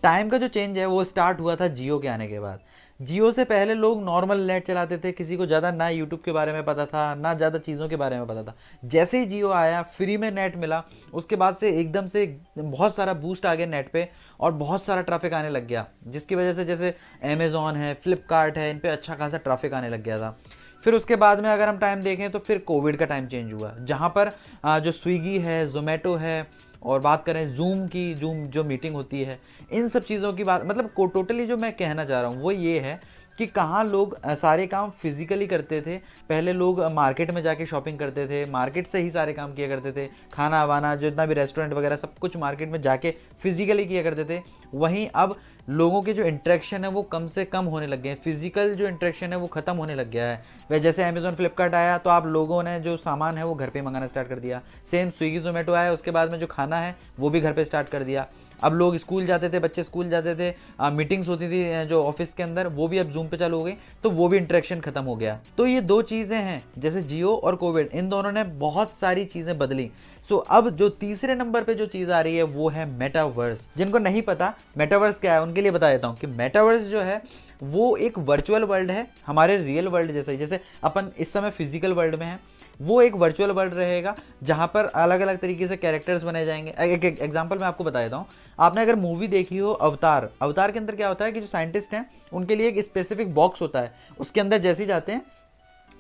Time का जो change है वो स्टार्ट हुआ था जियो के आने के बाद। जियो से पहले लोग नॉर्मल नेट चलाते थे, किसी को ज़्यादा ना यूट्यूब के बारे में पता था ना ज़्यादा चीज़ों के बारे में पता था। जैसे ही जियो आया, फ्री में नेट मिला, उसके बाद से एकदम से बहुत सारा बूस्ट आ गया नेट पे और बहुत सारा ट्रैफिक आने लग गया, जिसकी वजह से जैसे अमेज़ॉन है, फ्लिपकार्ट है, इन पे अच्छा खासा ट्रैफिक आने लग गया था। फिर उसके बाद में अगर हम टाइम देखें तो फिर कोविड का टाइम चेंज हुआ, जहाँ पर जो स्विगी है, जोमेटो है, और बात करें जूम की, जूम जो मीटिंग होती है, इन सब चीज़ों की बात, मतलब टोटली जो मैं कहना चाह रहा हूँ वो ये है कि कहाँ लोग सारे काम फिजिकली करते थे। पहले लोग मार्केट में जाके शॉपिंग करते थे, मार्केट से ही सारे काम किया करते थे, खाना वाना जितना भी रेस्टोरेंट वगैरह सब कुछ मार्केट में जाके फिजिकली किया करते थे। वहीं अब लोगों के जो इंटरेक्शन है वो कम से कम होने लग गए हैं, फिजिकल जो इंटरेक्शन है वो खत्म होने लग गया है। वह जैसे अमेजोन फ्लिपकार्ट आया तो आप लोगों ने जो सामान है वो घर पे मंगाना स्टार्ट कर दिया। सेम स्विगी जोमेटो आया, उसके बाद में जो खाना है वो भी घर पे स्टार्ट कर दिया। अब लोग स्कूल जाते थे, बच्चे स्कूल जाते थे, मीटिंग्स होती थी जो ऑफिस के अंदर, वो भी अब जूम पे चालू हो गई, तो वो भी इंटरेक्शन खत्म हो गया। तो ये दो चीज़ें हैं, जैसे जियो और कोविड, इन दोनों ने बहुत सारी चीज़ें बदली। सो अब जो तीसरे नंबर पे जो चीज़ आ रही है वो है मेटावर्स। जिनको नहीं पता मेटावर्स क्या है उनके लिए बता देता हूँ कि मेटावर्स जो है वो एक वर्चुअल वर्ल्ड है, हमारे रियल वर्ल्ड जैसा ही। जैसे अपन इस समय फिजिकल वर्ल्ड में है, वो एक वर्चुअल वर्ल्ड रहेगा जहाँ पर अलग अलग तरीके से कैरेक्टर्स बने जाएंगे। एक एग्जांपल मैं आपको बता देता हूँ। आपने अगर मूवी देखी हो अवतार, अवतार के अंदर क्या होता है कि जो साइंटिस्ट हैं उनके लिए एक स्पेसिफिक बॉक्स होता है, उसके अंदर जैसे ही जाते हैं,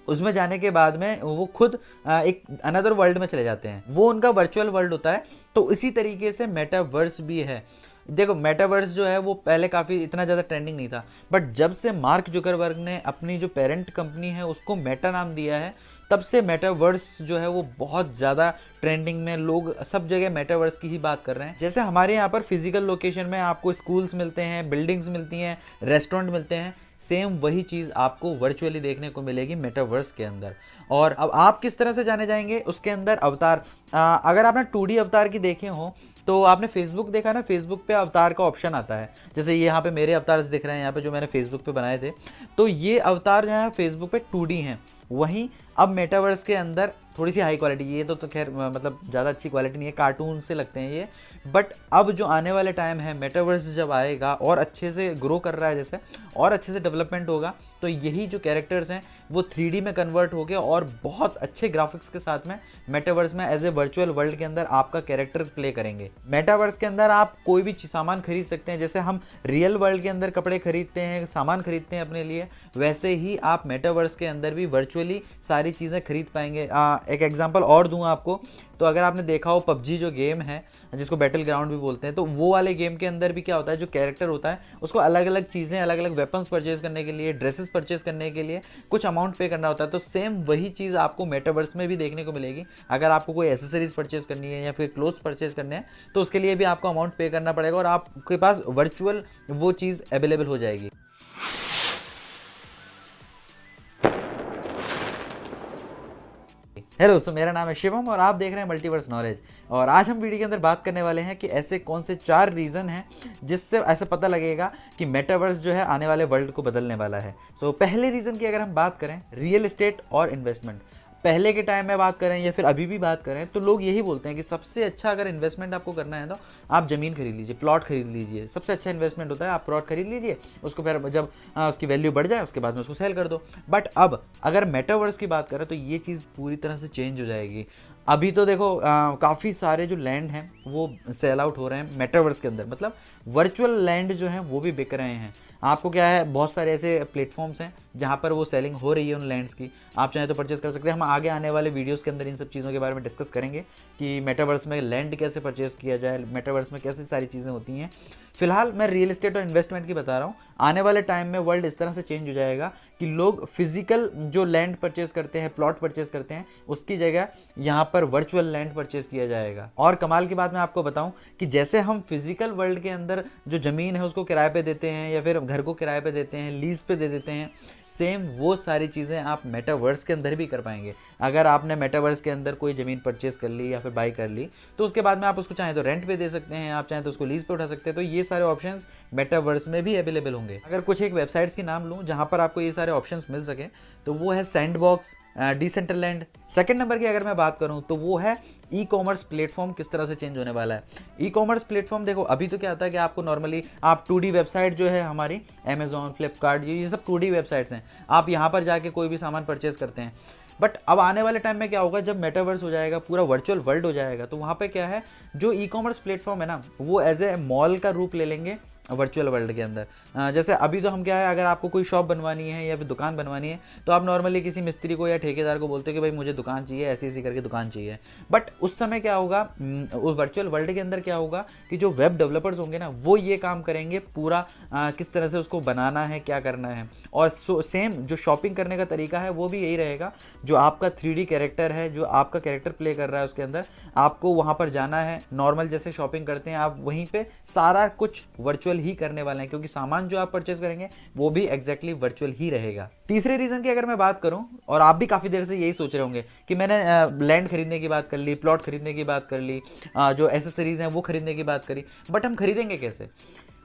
उसमें जाने के बाद में वो खुद एक अनदर वर्ल्ड में चले जाते हैं, वो उनका वर्चुअल वर्ल्ड होता है। तो इसी तरीके से मेटावर्स भी है। देखो मेटावर्स जो है वो पहले काफ़ी इतना ज़्यादा ट्रेंडिंग नहीं था, बट जब से मार्क जुकरबर्ग ने अपनी जो पेरेंट कंपनी है उसको मेटा नाम दिया है, तब से मेटावर्स जो है वो बहुत ज़्यादा ट्रेंडिंग में, लोग सब जगह मेटावर्स की ही बात कर रहे हैं। जैसे हमारे यहाँ पर फिजिकल लोकेशन में आपको स्कूल्स मिलते हैं, बिल्डिंग्स मिलती हैं, रेस्टोरेंट मिलते हैं, सेम वही चीज़ आपको वर्चुअली देखने को मिलेगी मेटावर्स के अंदर। और अब आप किस तरह से जाने जाएंगे उसके अंदर अवतार, अगर आपने 2D अवतार की देखे हो तो आपने फेसबुक देखा ना, फेसबुक पे अवतार का ऑप्शन आता है। जैसे ये यहाँ पे मेरे अवतार्स दिख रहे हैं यहाँ पे जो मैंने फेसबुक पे बनाए थे, तो ये अवतार जो है फेसबुक पे 2D हैं। वहीं अब मेटावर्स के अंदर थोड़ी सी हाई क्वालिटी, ये तो खैर मतलब ज़्यादा अच्छी क्वालिटी नहीं है, कार्टून से लगते हैं ये, बट अब जो आने वाले टाइम है मेटावर्स जब आएगा और अच्छे से ग्रो कर रहा है जैसे, और अच्छे से डेवलपमेंट होगा, तो यही जो कैरेक्टर्स हैं वो 3D में कन्वर्ट हो गए और बहुत अच्छे ग्राफिक्स के साथ में मेटावर्स में एज ए वर्चुअल वर्ल्ड के अंदर आपका कैरेक्टर प्ले करेंगे। मेटावर्स के अंदर आप कोई भी सामान खरीद सकते हैं, जैसे हम रियल वर्ल्ड के अंदर कपड़े खरीदते हैं, सामान खरीदते हैं अपने लिए, वैसे ही आप मेटावर्स के अंदर भी वर्चुअली सारी चीज़ें खरीद पाएंगे। एक एग्जांपल और दूं आपको, तो अगर आपने देखा हो पबजी जो गेम है जिसको बैटल ग्राउंड भी बोलते हैं, तो वो वाले गेम के अंदर भी क्या होता है, जो कैरेक्टर होता है उसको अलग अलग चीज़ें, अलग अलग वेपन्स परचेज करने के लिए, ड्रेसेस परचेज करने के लिए कुछ अमाउंट पे करना होता है। तो सेम वही चीज़ आपको मेटावर्स में भी देखने को मिलेगी। अगर आपको कोई एसेसरीज परचेज करनी है या फिर क्लोथ्स परचेज करने हैं तो उसके लिए भी आपको अमाउंट पे करना पड़ेगा और आपके पास वर्चुअल वो चीज़ अवेलेबल हो जाएगी। हेलो, सो मेरा नाम है शिवम और आप देख रहे हैं मल्टीवर्स नॉलेज। और आज हम वीडियो के अंदर बात करने वाले हैं कि ऐसे कौन से 4 रीज़न हैं जिससे ऐसा पता लगेगा कि मेटावर्स जो है आने वाले वर्ल्ड को बदलने वाला है। सो पहले रीज़न की अगर हम बात करें, रियल एस्टेट और इन्वेस्टमेंट। पहले के टाइम में बात करें या फिर अभी भी बात करें तो लोग यही बोलते हैं कि सबसे अच्छा अगर इन्वेस्टमेंट आपको करना है तो आप ज़मीन खरीद लीजिए, प्लॉट खरीद लीजिए, सबसे अच्छा इन्वेस्टमेंट होता है। आप प्लॉट खरीद लीजिए, उसको फिर जब उसकी वैल्यू बढ़ जाए उसके बाद में उसको सेल कर दो। बट अब अगर मेटावर्स की बात करें तो ये चीज़ पूरी तरह से चेंज हो जाएगी। अभी तो देखो काफ़ी सारे जो लैंड हैं वो सेल आउट हो रहे हैं मेटावर्स के अंदर, मतलब वर्चुअल लैंड जो हैं वो भी बिक रहे हैं। आपको क्या है, बहुत सारे ऐसे प्लेटफॉर्म्स हैं जहाँ पर वो सेलिंग हो रही है उन लैंड्स की, आप चाहें तो परचेस कर सकते हैं। हम आगे आने वाले वीडियोस के अंदर इन सब चीज़ों के बारे में डिस्कस करेंगे कि मेटावर्स में लैंड कैसे परचेस किया जाए, मेटावर्स में कैसे सारी चीज़ें होती हैं। फिलहाल मैं रियल एस्टेट और इन्वेस्टमेंट की बता रहा हूँ। आने वाले टाइम में वर्ल्ड इस तरह से चेंज हो जाएगा कि लोग फिजिकल जो लैंड परचेस करते हैं, प्लॉट परचेस करते हैं, उसकी जगह यहाँ पर वर्चुअल लैंड परचेस किया जाएगा। और कमाल की बात मैं आपको बताऊं कि जैसे हम फिजिकल वर्ल्ड के अंदर जो ज़मीन है उसको किराए पे देते हैं या फिर घर को किराए पे देते हैं, लीज पे दे देते हैं, सेम वो सारी चीज़ें आप मेटावर्स के अंदर भी कर पाएंगे। अगर आपने मेटावर्स के अंदर कोई ज़मीन परचेस कर ली या फिर बाई कर ली तो उसके बाद में आप उसको चाहें तो रेंट पे दे सकते हैं, आप चाहें तो उसको लीज पे उठा सकते हैं। तो ये ये सारे ऑप्शंस मेटावर्स में भी अवेलेबल होंगे। अगर कुछ एक वेबसाइट्स की नाम लूँ जहाँ पर आपको ये सारे ऑप्शंस मिल सके तो वो है सैंडबॉक्स, डिसेंट्रलैंड। सेकंड नंबर की अगर मैं बात करूं तो वो है ई कॉमर्स प्लेटफॉर्म किस तरह से चेंज होने वाला है। ई कॉमर्स प्लेटफॉर्म देखो अभी तो क्या आता है कि आपको नॉर्मली आप 2D वेबसाइट जो है हमारी अमेजोन, फ्लिपकार्ट, ये सब 2D वेबसाइट्स हैं, आप यहाँ पर जाके कोई भी सामान परचेज करते हैं। बट अब आने वाले टाइम में क्या होगा, जब मेटावर्स हो जाएगा, पूरा वर्चुअल वर्ल्ड हो जाएगा, तो वहाँ पे क्या है, जो ई कॉमर्स प्लेटफॉर्म है ना, वो एज ए मॉल का रूप ले लेंगे वर्चुअल वर्ल्ड के अंदर। जैसे अभी तो हम क्या है, अगर आपको कोई शॉप बनवानी है या फिर दुकान बनवानी है तो आप नॉर्मली किसी मिस्त्री को या ठेकेदार को बोलते हो कि भाई मुझे दुकान चाहिए, ऐसी ऐसी करके दुकान चाहिए। बट उस समय क्या होगा, उस वर्चुअल वर्ल्ड के अंदर क्या होगा कि जो वेब डेवलपर्स होंगे ना, वो ये काम करेंगे पूरा किस तरह से उसको बनाना है, क्या करना है। और सेम जो शॉपिंग करने का तरीका है वो भी यही रहेगा। जो आपका 3D कैरेक्टर है, जो आपका कैरेक्टर प्ले कर रहा है, उसके अंदर आपको वहाँ पर जाना है। नॉर्मल जैसे शॉपिंग करते हैं आप, वहीं पे सारा कुछ वर्चुअल ही करने वाले हैं, क्योंकि सामान जो आप परचेज करेंगे वो भी एग्जैक्टली वर्चुअल ही रहेगा। तीसरे रीजन की अगर मैं बात करूं, और आप भी काफी देर से यही सोच रहे होंगे कि मैंने लैंड खरीदने की बात कर ली, प्लॉट खरीदने की बात कर ली, जो एसेसरीज हैं वो खरीदने की बात करी, बट हम खरीदेंगे कैसे?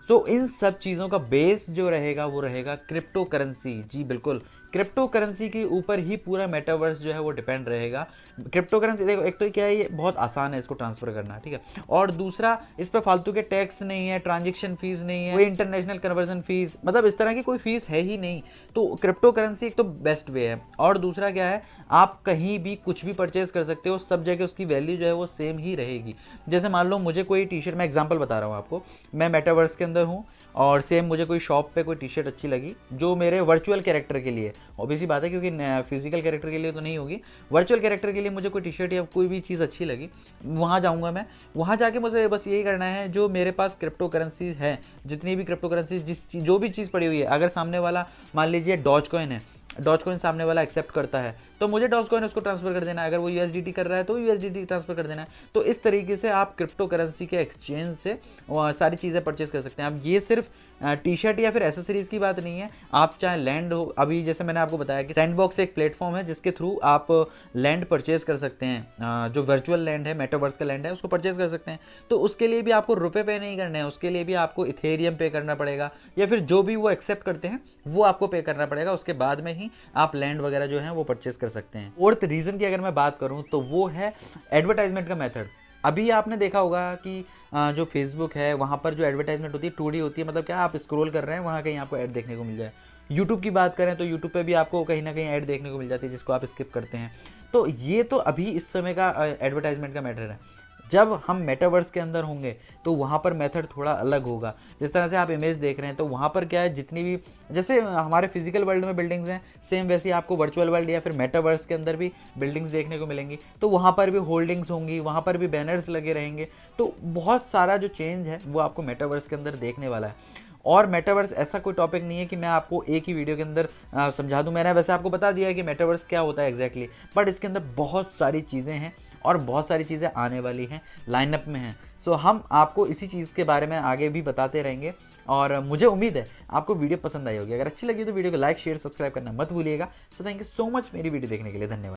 तो इन सब चीज़ों का बेस जो रहेगा वो रहेगा क्रिप्टो करेंसी। जी बिल्कुल, क्रिप्टो करेंसी के ऊपर ही पूरा मेटावर्स जो है वो डिपेंड रहेगा। क्रिप्टो करेंसी देखो, एक तो क्या है, ये बहुत आसान है इसको ट्रांसफर करना, ठीक है, और दूसरा इस पर फालतू के टैक्स नहीं है, ट्रांजेक्शन फीस नहीं है, कोई इंटरनेशनल कन्वर्जन फीस, मतलब इस तरह की कोई फीस है ही नहीं। तो क्रिप्टो करेंसी एक तो बेस्ट वे है, और दूसरा क्या है, आप कहीं भी कुछ भी परचेज कर सकते हो, सब जगह उसकी वैल्यू जो है वो सेम ही रहेगी। जैसे मान लो मुझे कोई टी शर्ट, मैं एग्जाम्पल बता रहा हूँ आपको, मैं मेटावर्स के अंदर हूँ और सेम मुझे कोई शॉप पे कोई टी शर्ट अच्छी लगी जो मेरे वर्चुअल कैरेक्टर के लिए, ऑब्वियसली बात है क्योंकि फिजिकल कैरेक्टर के लिए तो नहीं होगी, वर्चुअल कैरेक्टर के लिए मुझे कोई टी शर्ट या कोई भी चीज़ अच्छी लगी, वहाँ जाऊँगा मैं। वहाँ जाके मुझे बस यही करना है, जो मेरे पास क्रिप्टो करेंसीज है, जितनी भी क्रिप्टो करेंसीज, जो भी चीज़ पड़ी हुई है, अगर सामने वाला मान लीजिए डॉज कॉइन है, डॉज कॉइन सामने वाला एक्सेप्ट करता है तो मुझे डॉज कॉइन उसको ट्रांसफर कर देना है, अगर वो यूएसडीटी कर रहा है तो यूएसडीटी ट्रांसफर कर देना है। तो इस तरीके से आप क्रिप्टो करेंसी के एक्सचेंज से सारी चीज़ें परचेज कर सकते हैं। अब ये सिर्फ टी शर्ट या फिर एसेसरीज की बात नहीं है, आप चाहे लैंड हो, अभी जैसे मैंने आपको बताया कि सैंडबॉक्स एक प्लेटफॉर्म है जिसके थ्रू आप लैंड परचेज कर सकते हैं, जो वर्चुअल लैंड है, मेटावर्स का लैंड है, उसको परचेज कर सकते हैं। तो उसके लिए भी आपको रुपए पे नहीं करने हैं, उसके लिए भी आपको इथेरियम पे करना पड़ेगा, या फिर जो भी वो एक्सेप्ट करते हैं वो आपको पे करना पड़ेगा, उसके बाद में ही आप लैंड वगैरह जो है वो परचेज कर सकते हैं। फोर्थ रीजन की अगर मैं बात करूं तो वो है एडवर्टाइजमेंट का मेथड। अभी आपने देखा होगा कि जो फेसबुक है वहाँ पर जो एडवर्टाइजमेंट होती है 2D होती है, मतलब क्या आप स्क्रॉल कर रहे हैं, वहाँ कहीं आपको ऐड देखने को मिल जाए। यूट्यूब की बात करें तो यूट्यूब पे भी आपको कहीं ना कहीं ऐड देखने को मिल जाती है जिसको आप स्किप करते हैं। तो ये तो अभी इस समय का एडवर्टाइजमेंट का मैटर है। जब हम मेटावर्स के अंदर होंगे तो वहाँ पर मेथड थोड़ा अलग होगा। जिस तरह से आप इमेज देख रहे हैं तो वहाँ पर क्या है, जितनी भी जैसे हमारे फिजिकल वर्ल्ड में बिल्डिंग्स हैं, सेम वैसे आपको वर्चुअल वर्ल्ड या फिर मेटावर्स के अंदर भी बिल्डिंग्स देखने को मिलेंगी। तो वहाँ पर भी होल्डिंग्स होंगी, वहाँ पर भी बैनर्स लगे रहेंगे। तो बहुत सारा जो चेंज है वो आपको मेटावर्स के अंदर देखने वाला है। और मेटावर्स ऐसा कोई टॉपिक नहीं है कि मैं आपको एक ही वीडियो के अंदर समझा दूं। मैंने वैसे आपको बता दिया है कि मेटावर्स क्या होता है एग्जैक्टली, बट इसके अंदर बहुत सारी चीज़ें हैं और बहुत सारी चीज़ें आने वाली हैं, लाइनअप में हैं। सो हम आपको इसी चीज़ के बारे में आगे भी बताते रहेंगे, और मुझे उम्मीद है आपको वीडियो पसंद आई होगी। अगर अच्छी लगी तो वीडियो को लाइक, शेयर, सब्सक्राइब करना मत भूलिएगा। So thank you so much मेरी वीडियो देखने के लिए, धन्यवाद।